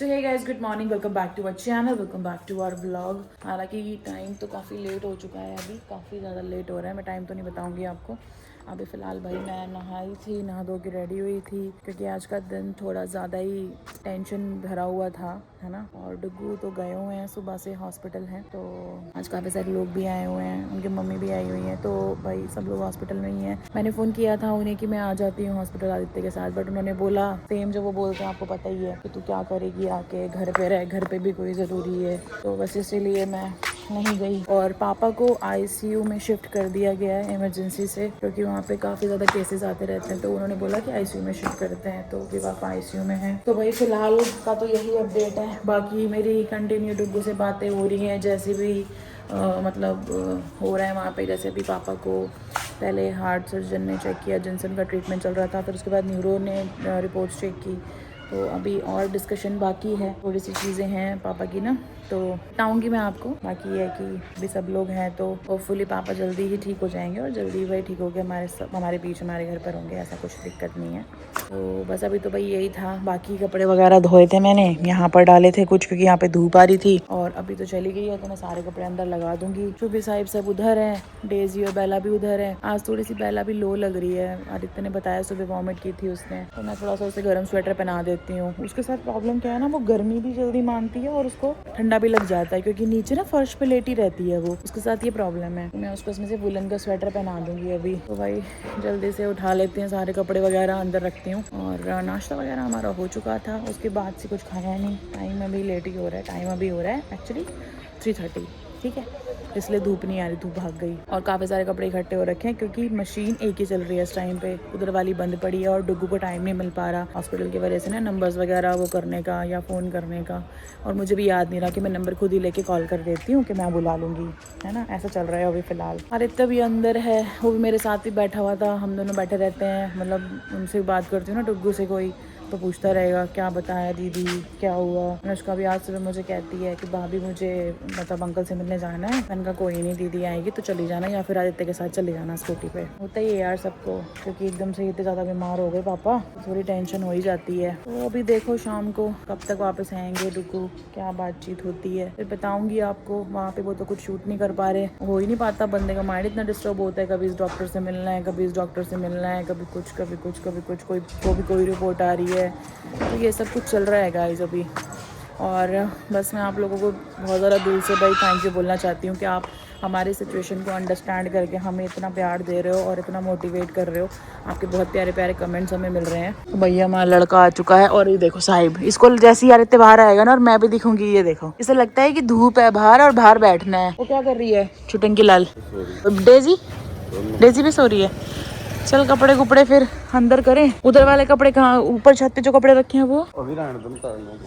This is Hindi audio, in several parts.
So hey guys, good morning, welcome back to our channel, welcome back to our vlog. हालांकि टाइम तो काफ़ी लेट हो चुका है, अभी काफ़ी ज़्यादा लेट हो रहा है। मैं टाइम तो नहीं बताऊंगी आपको। अभी फ़िलहाल भाई मैं नहाई थी, नहा धो के रेडी हुई थी, क्योंकि आज का दिन थोड़ा ज़्यादा ही टेंशन भरा हुआ था, है ना। और डुग्गू तो गए हुए हैं, सुबह से हॉस्पिटल हैं, तो आज काफ़ी सारे लोग भी आए हुए हैं, उनकी मम्मी भी आई हुई हैं, तो भाई सब लोग हॉस्पिटल में ही हैं। मैंने फ़ोन किया था उन्हें कि मैं आ जाती हूँ हॉस्पिटल आदित्य के साथ, बट उन्होंने बोला सेम जो वो बोलते हैं, आपको पता ही है कि तू क्या करेगी आके, घर पे रह, घर पे भी कोई ज़रूरी है। तो बस इसीलिए मैं नहीं गई। और पापा को आईसीयू में शिफ्ट कर दिया गया है इमरजेंसी से, क्योंकि वहाँ पे काफ़ी ज़्यादा केसेस आते रहते हैं, तो उन्होंने बोला कि आईसीयू में शिफ्ट करते हैं, तो भी पापा आईसीयू में हैं। तो भाई फ़िलहाल का तो यही अपडेट है। बाकी मेरी कंटिन्यू डुग्गू से बातें हो रही हैं, जैसे भी हो रहा है वहाँ पे। जैसे अभी पापा को पहले हार्ट सर्जन ने चेक किया, जिनसन का ट्रीटमेंट चल रहा था, फिर उसके बाद न्यूरो ने रिपोर्ट्स चेक की। तो अभी और डिस्कशन बाकी है, थोड़ी सी चीज़ें हैं पापा की ना, तो बताऊँगी मैं आपको। बाकी ये है कि भी सब लोग हैं, तो होपफुली पापा जल्दी ही ठीक हो जाएंगे, और जल्दी वही ठीक हो गए हमारे बीच, हमारे घर पर होंगे, ऐसा कुछ दिक्कत नहीं है। तो बस अभी तो भाई यही था। बाकी कपड़े वगैरह धोए थे मैंने, यहाँ पर डाले थे कुछ, क्योंकि यहाँ पे धूप आ रही थी, और अभी तो चली गई है, तो मैं सारे कपड़े अंदर लगा दूंगी। चुबी साहिब सब उधर है, डेजी और बेला भी उधर है। आज थोड़ी सी बेला भी लो लग रही है, आदित्य ने बताया सुबह वॉमिट की थी उसने, तो मैं थोड़ा सा उसे गर्म स्वेटर पहना देती हूँ। उसके साथ प्रॉब्लम क्या है ना, वो गर्मी भी जल्दी मानती है और उसको ठंडा भी लग जाता है, क्योंकि नीचे ना फर्श पे लेटी रहती है वो, उसके साथ ये प्रॉब्लम है। तो मैं उसको इसमें से वुलन का स्वेटर पहना दूंगी अभी। तो भाई जल्दी से उठा लेते हैं, सारे कपड़े वगैरह अंदर रखती हूँ। और नाश्ता वगैरह हमारा हो चुका था, उसके बाद से कुछ खाया नहीं। टाइम अभी लेट ही हो रहा है, टाइम अभी हो रहा है एक्चुअली 3:30, ठीक है, इसलिए धूप नहीं आ रही, धूप भाग गई। और काफ़ी सारे कपड़े इकट्ठे हो रखे हैं, क्योंकि मशीन एक ही चल रही है इस टाइम पे, उधर वाली बंद पड़ी है, और डुग्गू को टाइम नहीं मिल पा रहा हॉस्पिटल की वजह से ना, नंबर्स वगैरह वो करने का या फ़ोन करने का। और मुझे भी याद नहीं रहा कि मैं नंबर खुद ही लेके कॉल कर देती हूँ कि मैं बुला लूँगी, है ना। ऐसा चल रहा है अभी फ़िलहाल। आदित्य भी अंदर है, वो भी मेरे साथ ही बैठा हुआ था, हम दोनों बैठे रहते हैं, मतलब उनसे बात करती हूँ ना डुग्गू से कोई, तो पूछता रहेगा क्या बताया दीदी, क्या हुआ। अनुष्का भी आज सुबह मुझे कहती है कि भाभी मुझे मतलब अंकल से मिलने जाना है। मैंने कहा कोई नहीं, दीदी आएगी तो चली जाना, या फिर आदित्य के साथ चली जाना स्कूटी पे। होता ही है यार सबको, क्योंकि एकदम से इतने ज़्यादा बीमार हो गए पापा, तो थोड़ी टेंशन हो ही जाती है। तो अभी देखो शाम को कब तक वापस आएंगे डुग्गू, क्या बातचीत होती है फिर बताऊँगी आपको। वहाँ पे वो तो कुछ शूट नहीं कर पा रहे, हो ही नहीं पाता, बंदे का माइंड इतना डिस्टर्ब होता है, कभी इस डॉक्टर से मिलना है, कभी इस डॉक्टर से मिलना है, कभी कुछ कभी कुछ कभी कुछ, कोई रिपोर्ट आ रही है। तो ये सब कुछ चल रहा है गाइस अभी। और बस मैं आप लोगों को बहुत ज़्यादा दिल से भाई थैंक यू बोलना चाहती हूँ कि आप हमारी सिचुएशन को अंडरस्टैंड करके हमें इतना प्यार दे रहे हो और इतना मोटिवेट कर रहे हो। आपके बहुत प्यारे प्यारे कमेंट्स हमें मिल रहे हैं। तो भैया हमारा लड़का आ चुका है, और ये देखो साहिब, इसको जैसे ही आदित्य बाहर आएगा ना और मैं भी दिखूंगी, ये देखो, इसे लगता है कि धूप है बाहर और बाहर बैठना है। वो क्या कर रही है छुटंकी लाल, डेजी, डेजी भी सो रही है। चल कपड़े कुपड़े फिर अंदर करें। उधर वाले कपड़े कहाँ, ऊपर छत पे जो कपड़े रखे हैं वो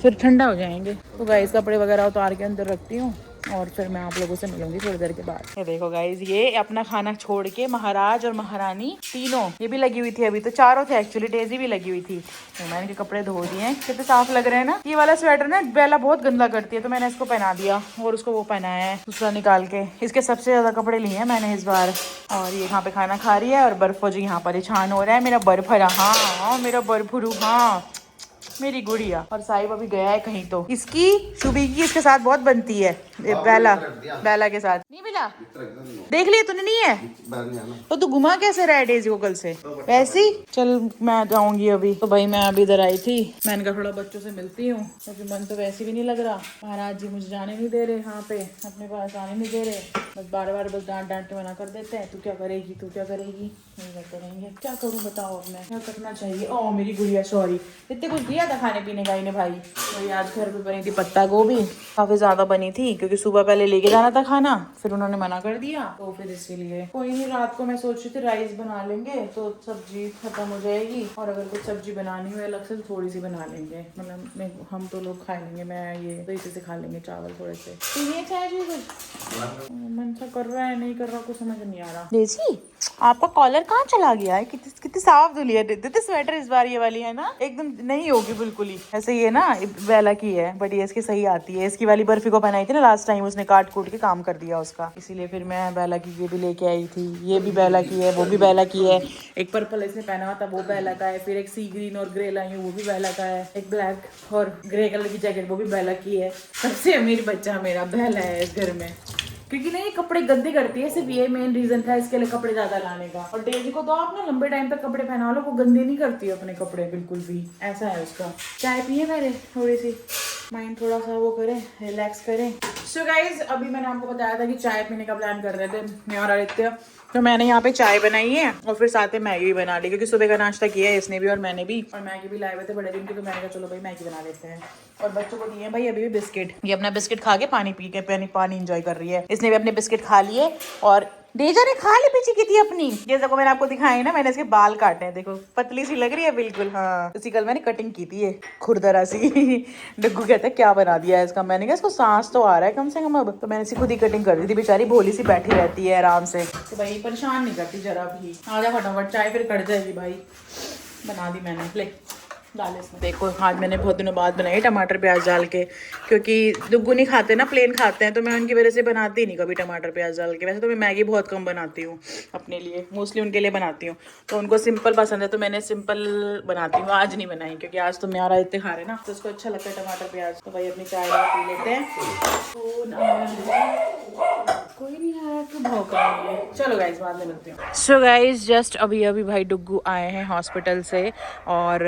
फिर ठंडा हो जाएंगे। तो गाइस कपड़े वगैरह उतार के अंदर रखती हूँ, और फिर मैं आप लोगों से मिलूंगी थोड़ी देर के बाद। ये देखो गाइस, ये अपना खाना छोड़ के महाराज और महारानी तीनों, ये भी लगी हुई थी, अभी तो चारों थे एक्चुअली, डेजी भी लगी हुई थी। तो मैंने इनके कपड़े धो दिए हैं, कितने साफ लग रहे हैं ना। ये वाला स्वेटर ना बेला बहुत गंदा करती है, तो मैंने इसको पहना दिया, और उसको वो पहनाया है दूसरा निकाल के। इसके सबसे ज्यादा कपड़े लिए हैं मैंने इस बार। और ये यहाँ पे खाना खा रही है, और बर्फ जी यहाँ पर छान हो रहा है। मेरा बर्फ हरा, हाँ मेरा बर्फरू, हाँ मेरी गुड़िया। और साहिब अभी गया है कहीं, तो इसकी शुभी की इसके साथ बहुत बनती है, बेला, बेला के साथ नहीं मिला, देख लिया तूने, नहीं है तो तू घुमा कैसे रहा है डेजी को कल से वैसे ही। चल मैं जाऊंगी अभी। तो भाई मैं अभी इधर आई थी, मैंने कहा थोड़ा बच्चों से मिलती हूँ, क्योंकि मन तो वैसे भी नहीं लग रहा। महाराज जी मुझे जाने नहीं दे रहे, यहाँ पे अपने पास आने नहीं दे रहे, बस बार बार बस डांट डांट के मना कर देते हैं, तू क्या करेगी, तू क्या करेगी, नहीं करते रहेंगे, क्या करूँ बताओ अब मैं, क्या करना चाहिए। ओ मेरी गुड़िया सॉरी, इतने कुछ दिया था खाने पीने का इन्हें भाई। तो आज घर पे बनी थी पत्ता गोभी, काफी ज्यादा बनी थी, क्योंकि सुबह पहले लेके जाना था खाना, फिर उन्होंने मना कर दिया, तो फिर इसीलिए कोई नहीं। रात को मैं सोच रही थी राइस बना लेंगे, तो सब्जी खत्म हो जाएगी, और अगर कुछ सब्जी बनानी हो अलग से तो थोड़ी सी बना लेंगे, मतलब हम तो लोग खा लेंगे, मैं ये तो इसी से खा लेंगे चावल थोड़े से। तो ये चाहे जी कुछ मन सा कर रहा है, नहीं कर रहा, कुछ समझ नहीं आ रहा। देसी आपका कॉलर कहाँ चला गया है, कितनी साफ धुली है दीदी स्वेटर इस बार, ये वाली है ना एकदम नहीं होगी बिल्कुल ही ऐसे, ये ना बेला की है, बट ये इसकी सही आती है। इसकी वाली बर्फी को पहनाई थी ना लास्ट टाइम, उसने काट कूट के काम कर दिया उसका, इसीलिए फिर मैं बेला की ये भी लेके आई थी। ये भी बेला की है, वो भी बेला की है। एक पर्पल इसने पहना हुआ था वो बेला का है, फिर एक सी ग्रीन और ग्रे लाई हूँ वो भी बेला का है, एक ब्लैक और ग्रे कलर की जैकेट वो भी बेला की है। सबसे अमीर बच्चा मेरा बेला है इस घर में, क्योंकि नहीं कपड़े गंदे करती है, सिर्फ ये मेन रीजन था इसके लिए कपड़े ज्यादा लाने का। और डेजी को तो आप ना लंबे टाइम तक कपड़े पहना लो, वो गंदे नहीं करती है अपने कपड़े बिल्कुल भी, ऐसा है उसका। चाय पिए मेरे, थोड़ी सी माइंड थोड़ा सा वो करें, रिलैक्स करें। सो गाइज अभी मैंने आपको बताया था कि चाय पीने का प्लान कर रहे थे मैं और आदित्य, तो मैंने यहाँ पे चाय बनाई है और फिर साथ में मैगी भी बना ली, क्योंकि सुबह का नाश्ता किया है इसने भी और मैंने भी, और मैगी भी लाए हुए थे बड़े दिन की, तो मैंने कहा चलो भाई मैगी बना लेते हैं। और बच्चों को दिए भाई अभी भी बिस्किट, ये अपना बिस्किट खा के पानी पी के पानी एंजॉय कर रही है। इसने भी अपने बिस्किट खा लिए और डेजा ने खा ली पीछे की थी अपनी। ये देखो मैंने आपको दिखाई ना, मैंने इसके बाल काटे हैं, देखो पतली सी लग रही है बिल्कुल। हाँ उसी कल मैंने कटिंग की थी, ये खुरदरा सी। डग्गू कहता है क्या बना दिया है इसका, मैंने कहा इसको सांस तो आ रहा है कम से कम अब, तो मैंने इसी खुद ही कटिंग कर दी थी। बेचारी भोली सी बैठी रहती है आराम से, तो भाई परेशान नहीं करती जरा भी। आ जा फटाफट, चाय फिर कट जाएगी भाई। बना दी मैंने, ले डाल इसमें। देखो आज मैंने बहुत दिनों बाद बनाई टमाटर प्याज डाल के, क्योंकि दुग्गू नहीं खाते ना, प्लेन खाते हैं, तो मैं उनकी वजह से बनाती नहीं कभी टमाटर प्याज डाल के। वैसे तो मैं मैगी बहुत कम बनाती हूँ अपने लिए, मोस्टली उनके लिए बनाती हूँ, तो उनको सिंपल पसंद है तो मैंने सिंपल बनाती हूँ। आज नहीं बनाई क्योंकि आज तो मेरा इतने खा रहे ना, तो उसको अच्छा लगता है टमाटर प्याज। तो भाई अपनी चाय पी लेते हैं। कोई नहीं आया तो भौंक रही है। चलो गाइस बाद में मिलते हैं। सो गाइस जस्ट अभी भाई डुग्गू आए हैं हॉस्पिटल से और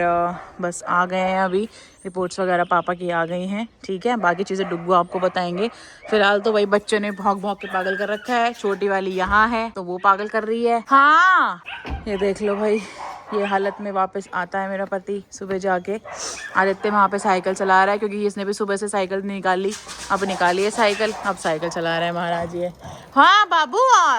बस आ गए हैं अभी। रिपोर्ट्स वगैरह पापा की आ गई हैं, ठीक है, बाकी चीज़ें डुग्गू आपको बताएंगे। फिलहाल तो भाई बच्चों ने भौंक भौंक के पागल कर रखा है। छोटी वाली यहाँ है तो वो पागल कर रही है। हाँ ये देख लो भाई, ये हालत में वापस आता है मेरा पति सुबह जाके। आदित्य वहाँ पे साइकिल चला रहा है, क्योंकि इसने भी सुबह से साइकिल निकाली, अब निकाली है साइकिल, अब साइकिल चला रहा है महाराज ये। हाँ बाबू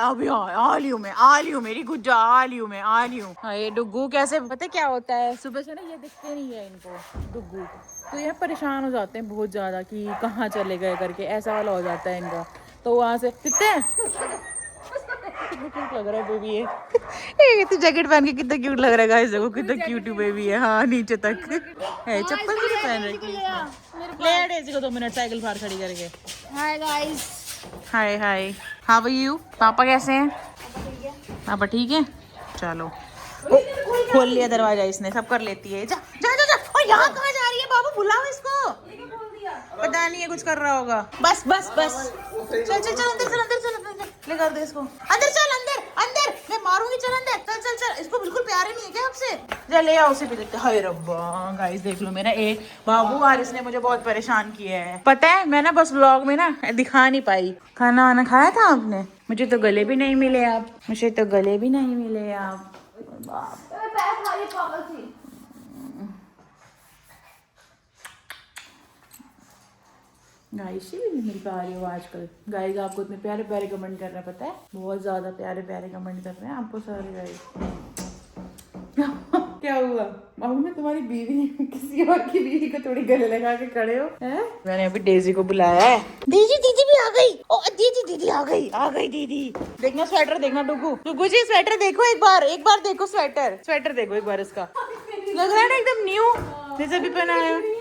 अभी आलियू में, आलियू मेरी गुज्जा, आलियू में आलियू। हाँ ये डुग्गू कैसे, पता क्या होता है सुबह से ना ये दिखते नहीं है इनको डुग्गू, तो ये परेशान हो जाते हैं बहुत ज़्यादा कि कहाँ चले गए करके, ऐसा वाला हो जाता है इनका। तो वहाँ से कितने क्यूट लग रहा है बेबी ये तो जैकेट पहन के कितना क्यूट लग रहा है गाइस, देखो कितना क्यूट बेबी है। हाँ नीचे तक है, चप्पल भी नहीं पहन रखी ले डेज़ी को 2 मिनट साइकिल बाहर खड़ी करके। Hi guys, hi hi, how are you? Papa कैसे हैं? पापा ठीक है, चलो खोल लिया दरवाजा इसने, सब कर लेती है। जा जा जा, जा। और यहाँ कहाँ जा रही है बाबू, बुलाओ इसको, पता नहीं है कुछ कर रहा होगा। बस बस बस चल चल चल अंदर चल, अंदर चल, ले कर दे इसको, अंदर चल, अंदर अंदर, मैं मारूंगी, चल अंदर, चल चल चल। इसको बिल्कुल प्यारे नहीं है क्या आपसे? जा ले आओ उसे भी देखते। हाय रब्बा गाइस देख लो मेरा एक बाबू आरिस ने मुझे बहुत परेशान किया है, पता है मैं ना बस व्लॉग में ना दिखा नहीं पाई। खाना वाना खाया था आपने? मुझे तो गले भी नहीं मिले आप, मुझे तो गले भी नहीं मिले आप। गाइस ही भी नहीं मिल पा रही हो आजकल। गाइस आपको इतने प्यारे प्यारे कमेंट कर रहे हैं, पता है बहुत ज्यादा प्यारे प्यारे कमेंट कर रहे हैं आपको सारे गाइस। क्या हुआ बाबू, मैं तुम्हारी बीवी नहीं, किसी और की बीवी को थोड़ी गले लगा के खड़े हो हैं? मैंने अभी डेजी को बुलाया है। दीदी दीदी भी आ गई, ओ दीदी दीदी आ गई दीदी। देखना स्वेटर, देखना डुगू, डुगू जी स्वेटर देखो एक बार देखो स्वेटर, स्वेटर देखो एक बार इसका, लग रहा है ना एकदम न्यू, जैसे भी पहना है।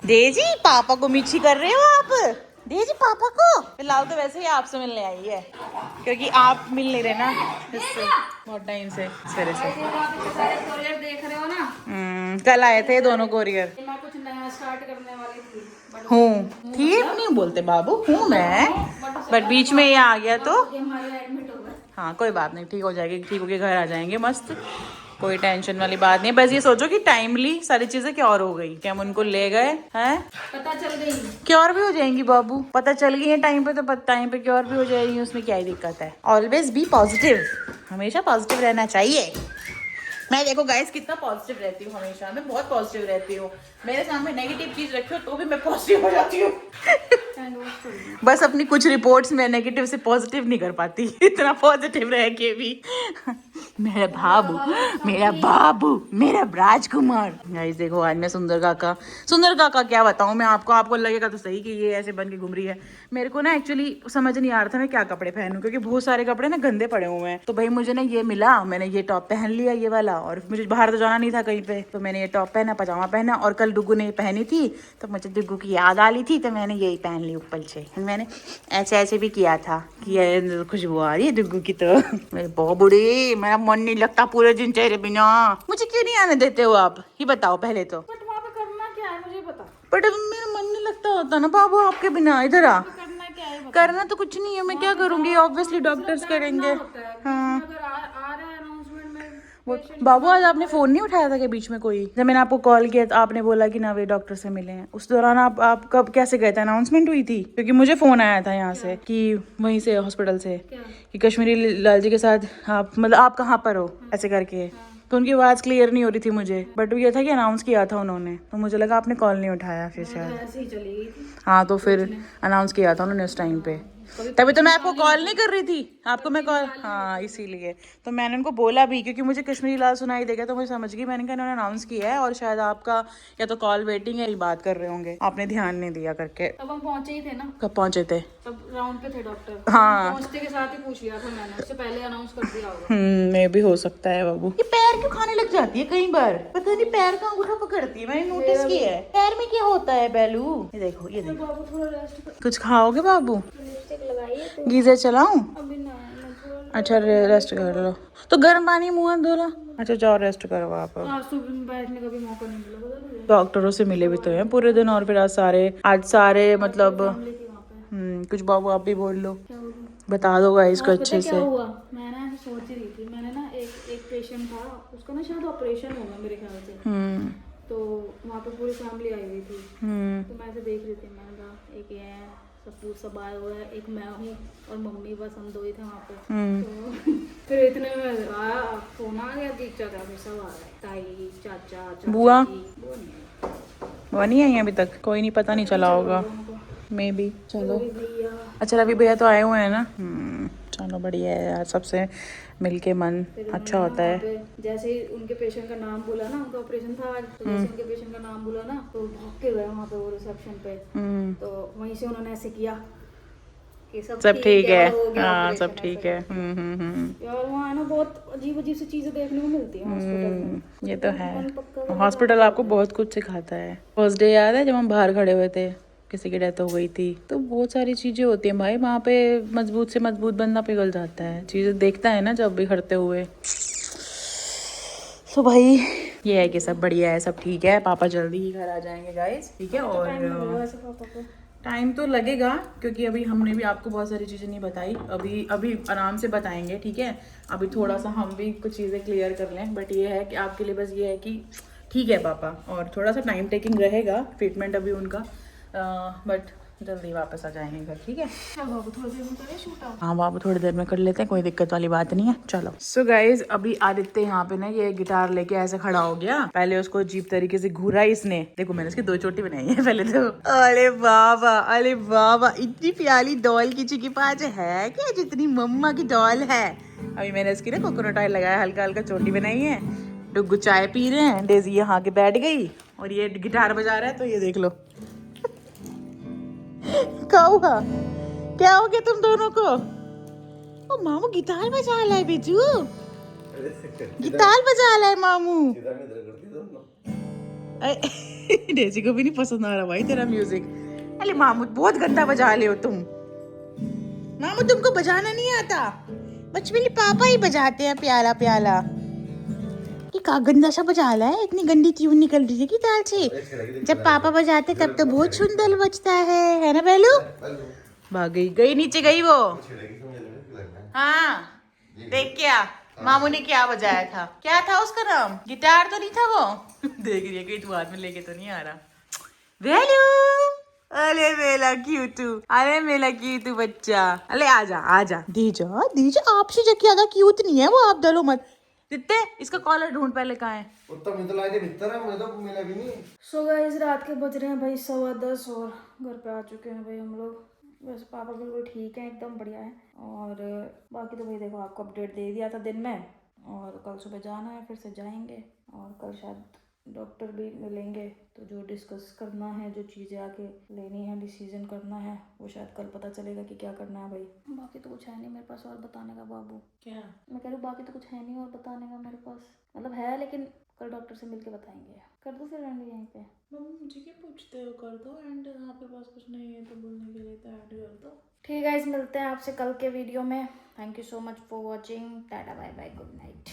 डेजी पापा को मीठी कर रहे हो आप? डेजी पापा को? फिलहाल तो वैसे ही आपसे मिलने आई है, क्योंकि आप मिल नहीं रहे ना इससे बहुत टाइम से, इस वजह से। कोरियर देख रहे हो ना? कल आए थे दोनों कोरियर। मैं कुछ नया स्टार्ट करने वाली थी, हूँ ठीक नहीं बोलते बाबू, हूँ मैं, बट बीच में ये आ गया तो एडमिट हो गए। हाँ कोई बात नहीं, ठीक हो जाएगी, ठीक होके घर आ जाएंगे मस्त, कोई टेंशन वाली बात नहीं। बस ये सोचो कि टाइमली सारी चीजें क्योर हो गई, कि हम उनको ले गए हैं, पता चल गई, क्योर भी हो जाएंगी बाबू, पता चल गई है टाइम पे तो टाइम पे क्योर भी हो जाएगी, उसमें क्या ही दिक्कत है। ऑलवेज बी पॉजिटिव, हमेशा पॉजिटिव रहना चाहिए। मैं देखो गाइस कितना पॉजिटिव रहती हूँ हमेशा, मैं बहुत पॉजिटिव रहती हूँ, मेरे सामने नेगेटिव चीज रखी हो तो भी मैं पॉजिटिव हो जाती हूँ। बस अपनी कुछ रिपोर्ट्स में नेगेटिव से पॉजिटिव नहीं कर पाती, इतना पॉजिटिव रह के भी। मेरा बाबू, मेरा बाबू, मेरा राजकुमार। गाइस देखो आज मैं सुंदर काका क्या बताऊं मैं आपको, आपको लगेगा तो सही कि ये ऐसे बन के घूम रही है। मेरे को ना एक्चुअली समझ नहीं आ रहा था मैं क्या कपड़े पहनूं, क्योंकि बहुत सारे कपड़े ना गंदे पड़े हुए हैं। तो भाई मुझे ना ये मिला, मैंने ये टॉप पहन लिया ये वाला, और मुझे बाहर तो जाना नहीं था कहीं पे, तो मैंने ये टॉप पहना, पजामा पहना, और कल डुगू ने पहनी थी तो मुझे डुगू की याद आ रही थी तो मैंने यही पहन ली ऊपर से। मैंने ऐसे ऐसे भी किया था कि ये खुशबू आ रही है डुगू की। तो मेरे बहुत बुढ़ी, मेरा मन नहीं लगता पूरे दिन तेरे बिना। मुझे क्यों नहीं आने देते हो आप, ये बताओ पहले तो। बट वहाँ पे करना क्या है मुझे बता। बट मेरा मन नहीं लगता होता ना बाबू आपके बिना। इधर आ, करना क्या है बता। करना तो कुछ नहीं है, मैं क्या करूंगी, ऑब्वियसली डॉक्टर्स करेंगे। हाँ अगर आ रहा है अनाउंसमेंट में वो बाबू आज आपने फोन नहीं उठाया था क्या बीच में कोई, जब मैंने आपको कॉल किया तो आपने बोला कि ना वे डॉक्टर से मिले हैं, उस दौरान आप कब कैसे गए थे, अनाउंसमेंट हुई थी? क्योंकि मुझे फोन आया था यहाँ से कि वहीं से हॉस्पिटल से कि कश्मीरी लाल जी के साथ आप, मतलब आप कहाँ पर हो ऐसे करके। तो उनकी आवाज क्लियर नहीं हो रही थी मुझे, बट ये था कि अनाउंस किया था उन्होंने, तो मुझे लगा आपने कॉल नहीं उठाया फिर शायद। ऐसे ही चली गई थी। हाँ तो फिर अनाउंस किया था उन्होंने उस टाइम पे, तभी तो मैं आपको कॉल नहीं कर रही थी, आपको मैं कॉल, हाँ इसीलिए तो मैंने उनको बोला भी, क्योंकि मुझे कश्मीरी लाल सुनाई देगा तो मुझे समझ गई, मैंने कहा इन्होंने अनाउंस किया है और शायद आपका या तो कॉल वेटिंग है, बात कर रहे होंगे, आपने ध्यान नहीं दिया करके। तब हम पहुंचे ही थे ना, कब पहुंचे थे? तब राउंड पे थे डॉक्टर। हाँ पहुंचते के साथ ही पूछ लिया था मैंने, उससे पहले अनाउंस कर दिया होगा। मे भी हो सकता है बाबू। ये पैर क्यों खाने लग जाती है कई बार, पता नहीं पैर का अंगूठा पकड़ती है, मैंने नोटिस किया है। पैर में क्या होता है बैलू? ये देखो ये देखो। बाबू थोड़ा रेस्ट कर, कुछ खाओगे बाबू? लिपस्टिक लगाइए तो। गीजर चलाऊं? अभी ना मैं थोड़ा अच्छा रेस्ट कर लो, तो गर्म पानी मुंह हाथ धो लो। अच्छा जाओ रेस्ट करो आप। आज सुबह में बैठने का भी मौका नहीं मिला, पता नहीं। डॉक्टरों से मिले भी तो हैं पूरे दिन, और फिर आज सारे मतलब फैमिली थी वहाँ पे। कुछ बाबू आप भी बोल लो, क्या बोलूं? बता दो गाइस को आज पता अच्छे क्या से। हुआ, मैं ना ऐसे सोच ही रही थी, मैंने ना एक पेशेंट था, उसका ना शायद ऑपरेशन होगा मेरे ख्याल से। तो वहाँ पे पूरी फैमिली आई हुई थी। तो मैं ऐसे देख रही थी, मैंने कहा एक ये है, सब आए हुए हैं, एक मैं हूँ और मम्मी, बस हम दो ही थे वहाँ पे। तो फिर इतने में आया फोन, आ गया कि चाचा फिर सब आ गए, ताई चाचा चाचा बुआ? वो नहीं है। वो नहीं आई अभी तक? कोई नहीं, पता नहीं चला होगा मे बी। चलो भैया अच्छा रवि भैया तो आए हुए हैं ना। चलो बढ़िया है यार, सबसे मिलके मन अच्छा होता है। जैसे ही उनके पेशेंट का नाम बोला ना, उनका ऑपरेशन था आज, तो जैसे उनके पेशेंट का नाम बोला ना तो भाग के गए वहाँ पे वो रिसेप्शन पे। तो वहीं से उन्होंने ऐसे किया कि सब ठीक है, हो गया हाँ ऑपरेशन सब ठीक है। यार वहाँ ना बहुत अजीब अजीब सी चीजें देखने को मिलती है हॉस्पिटल में। ये तो है, हॉस्पिटल आपको बहुत कुछ सिखाता है। फर्स्ट डे याद है जब हम बाहर खड़े हुए थे, किसी की डेथ हो गई थी, तो बहुत सारी चीजें होती हैं भाई वहाँ पे, मजबूत से मजबूत बंदा पिघल जाता है, चीजें देखता है ना जब भी खड़ते हुए। तो भाई ये है कि सब बढ़िया है, सब ठीक है, पापा जल्दी ही घर आ जाएंगे गाइस, ठीक है। और टाइम तो लगेगा क्योंकि अभी हमने भी आपको बहुत सारी चीज़ें नहीं बताई, अभी अभी आराम से बताएंगे, ठीक है। अभी थोड़ा सा हम भी कुछ चीज़ें क्लियर कर लें, बट ये है कि आपके लिए बस ये है कि ठीक है पापा, और थोड़ा सा टाइम टेकिंग रहेगा ट्रीटमेंट अभी उनका, बट जल्दी वापस आ जाएंगे घर, ठीक है। बाबू थोड़ी देर में करे शूट आउट। हाँ बाबू थोड़ी देर में कर लेते हैं, कोई दिक्कत वाली बात नहीं है। चलो सो गाइज अभी आदित्य यहाँ पे ना ये गिटार लेके ऐसे खड़ा हो गया, पहले उसको अजीब तरीके से घूरा इसने, देखो मैंने इसकी 2 चोटी बनाई है पहले तो। अरे बाबा इतनी प्यारी डॉल किसी के पास है क्या जितनी मम्मा की डॉल है। अभी मैंने इसकी ना कोकोनट ऑयल लगाया, हल्का हल्का चोटी बनाई है, डुग्गू चाय पी रहे हैं, डेजी यहाँ के बैठ गई और ये गिटार बजा रहा है, तो ये देख लो। क्या हुआ, क्या हो गया तुम दोनों को? ओ मामू गिटार बजा रहा है, बिजू गिटार बजा रहा है मामू। डेजी को भी नहीं पसंद आ रहा भाई तेरा म्यूजिक। अरे मामू बहुत गंदा बजा ले हो तुम, मामू तुमको बजाना नहीं आता, बचपन में पापा ही बजाते हैं प्याला प्याला। ये का गंदा सा बजा रहा है, इतनी गंदी ट्यून निकल रही है गिटार से, जब पापा बजाते तब तो बहुत सुंदर बजता है ना बेलू। भाग गई नीचे गई वो। हाँ देख क्या मामू ने क्या बजाया था, क्या था उसका नाम, गिटार तो नहीं था वो। देख रही है कहीं तू हाथ में लेके तो नहीं आ रहा। वेलू अरे मेरा क्यूटू, अरे मेरा क्यूटू बच्चा, अरे आजा आजा दीजा आपसे जो ज्यादा क्यूट नहीं है वो, आप डरो मत। दित्ते इसका कॉलर ढूंढ पहले कहाँ है। सो गाइस रात के बज रहे हैं भाई 10:15 और घर पे आ चुके हैं भाई हम लोग। वैसे पापा बिल्कुल ठीक है, एकदम बढ़िया है। और बाकी तो भाई देखो आपको अपडेट दे दिया था दिन में, और कल सुबह जाना है, फिर से जाएंगे और कल शायद डॉक्टर भी मिलेंगे, तो जो डिस्कस करना है, जो चीज़ें आके लेनी है, डिसीजन करना है, वो शायद कल पता चलेगा कि क्या करना है भाई। बाकी तो कुछ है नहीं मेरे पास और बताने का बाबू। क्या मैं कह रही हूँ, बाकी तो कुछ है नहीं और बताने का मेरे पास, मतलब है लेकिन कल डॉक्टर से मिलके बताएंगे। कर दो फिर एंड यहीं पे। मम्मी मुझे क्या पूछते हो, कर दो एंड, आपके पास कुछ नहीं है तो बोलने के लिए तो एंड कर दो। ठीक है, मिलते हैं आपसे कल के वीडियो में। Thank you so much for watching. Tata bye bye, good night.